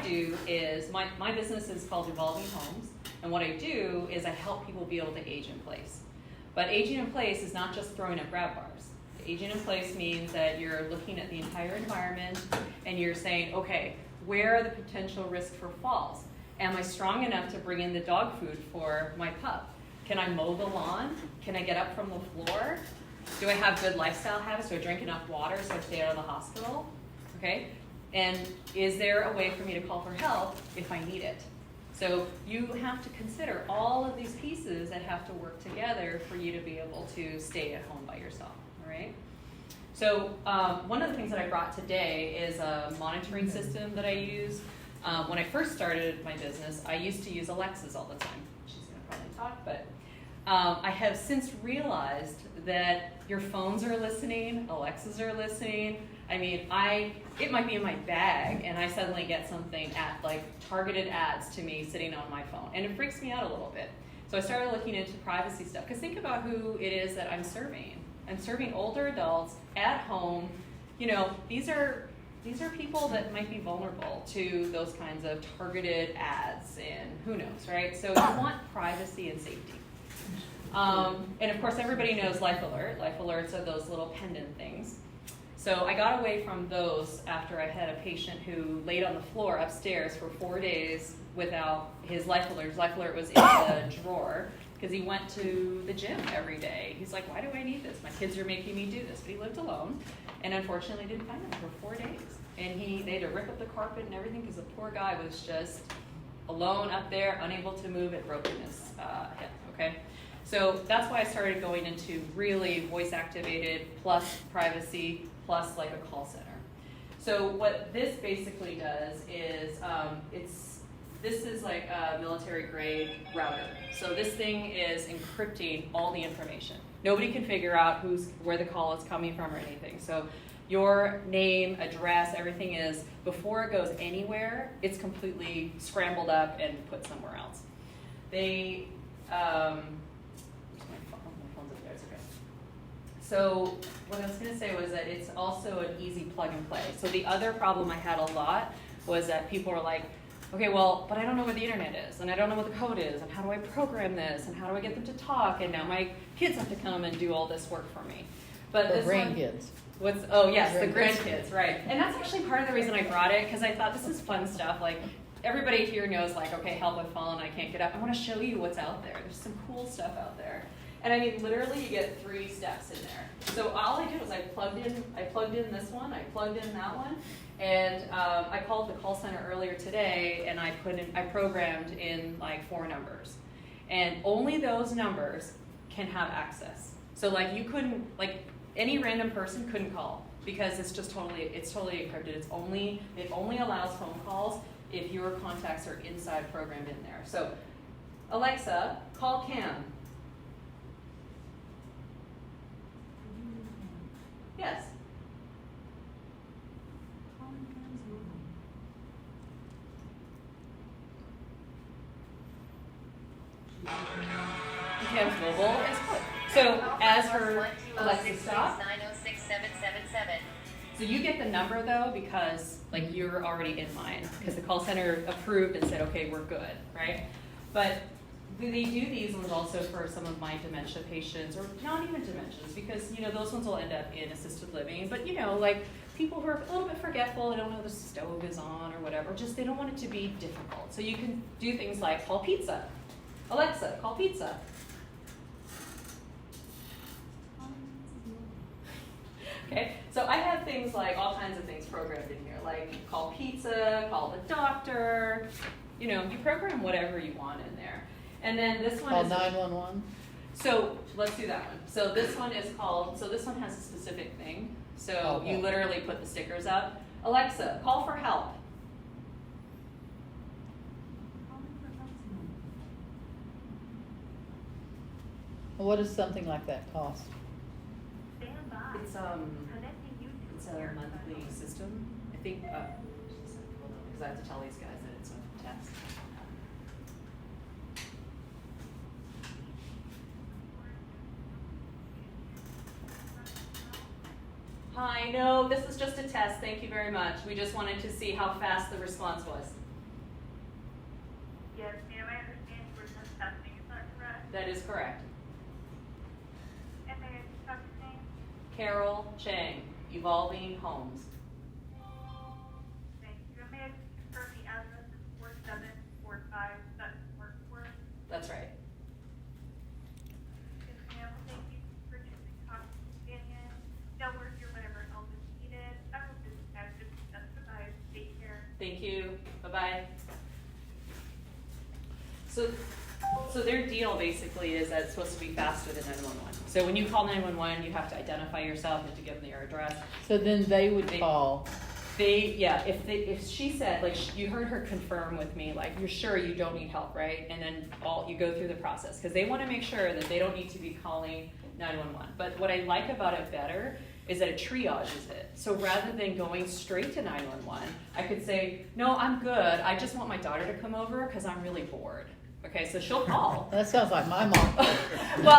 do is, my business is called Evolving Homes, and what I do is I help people be able to age in place. But aging in place is not just throwing up grab bars. Aging in place means that you're looking at the entire environment and you're saying, okay, where are the potential risks for falls? Am I strong enough to bring in the dog food for my pup? Can I mow the lawn? Can I get up from the floor? Do I have good lifestyle habits? Do I drink enough water so I stay out of the hospital? Okay? And is there a way for me to call for help if I need it? So you have to consider all of these pieces that have to work together for you to be able to stay at home by yourself, all right? So one of the things that I brought today is a monitoring system that I use. When I first started my business, I used to use Alexas all the time. She's gonna probably talk, but I have since realized that your phones are listening, Alexas are listening. I mean, it might be in my bag and I suddenly get something like targeted ads to me sitting on my phone, and it freaks me out a little bit. So I started looking into privacy stuff, because think about who it is that I'm serving. I'm serving older adults at home. You know, these are people that might be vulnerable to those kinds of targeted ads and who knows, right? So you want privacy and safety. And of course everybody knows Life Alert. Life Alerts are those little pendant things. So I got away from those after I had a patient who laid on the floor upstairs for 4 days without his Life Alert. His Life Alert was in the drawer because he went to the gym every day. He's like, why do I need this? My kids are making me do this. But he lived alone and unfortunately didn't find them for 4 days. And they had to rip up the carpet and everything because the poor guy was just alone up there, unable to move, it broken his hip, okay? So that's why I started going into really voice activated plus privacy plus like a call center. So what this basically does is this is like a military grade router. So this thing is encrypting all the information. Nobody can figure out where the call is coming from or anything. So your name, address, everything is, before it goes anywhere, it's completely scrambled up and put somewhere else. They, So what I was going to say was that it's also an easy plug and play. So the other problem I had a lot was that people were like, okay, well, but I don't know where the internet is, and I don't know what the code is, and how do I program this, and how do I get them to talk, and now my kids have to come and do all this work for me. But the grandkids. Oh yes, the grandkids, right. And that's actually part of the reason I brought it, because I thought this is fun stuff. Like, everybody here knows, like, okay, help, I've fallen, I can't get up. I want to show you what's out there. There's some cool stuff out there. And I mean, literally, you get 3 steps in there. So all I did was I plugged in this one, I plugged in that one, and I called the call center earlier today, and I programmed in like 4 numbers, and only those numbers can have access. So like any random person couldn't call because it's totally encrypted. It only allows phone calls if your contacts are inside programmed in there. So Alexa, call Cam. Yes. Cam's mobile is good. So as her Alexa stops. So you get the number though because like you're already in mine because the call center approved and said, okay, we're good, right? But they do these ones also for some of my dementia patients, or not even dementias, because those ones will end up in assisted living. But like people who are a little bit forgetful, they don't know the stove is on or whatever, just they don't want it to be difficult. So you can do things like call pizza. Alexa, call pizza. Okay, so I have things like all kinds of things programmed in here, like call pizza, call the doctor. You program whatever you want in there. And then this one is 911. So let's do that one. So this one is called. So this one has a specific thing. So you literally put the stickers up. Alexa, call for help. What does something like that cost? It's a monthly system. I think because I have to tell these guys that it's a test. Hi, no, this is just a test. Thank you very much. We just wanted to see how fast the response was. Yes, ma'am, I understand you were just testing, is that correct? That is correct. And may I just have your name? Carol Chang, Evolving Homes. Thank you. And may I just confirm the address is 4745 Sutton Workforth? That's right. Yes, ma'am. Well, thank you for choosing Cox Companion. They'll work here whenever help is needed. I will just bye. Take care. Thank you. Bye-bye. So their deal basically is that it's supposed to be faster than 911. So when you call 911, you have to identify yourself, you have to give them your address. So then they would call. If she said, like, you heard her confirm with me, like, you're sure you don't need help, right? And then you go through the process, because they want to make sure that they don't need to be calling 911. But what I like about it better is that it triages it. So rather than going straight to 911, I could say, no, I'm good. I just want my daughter to come over because I'm really bored. Okay, so she'll call. That sounds like my mom. Well,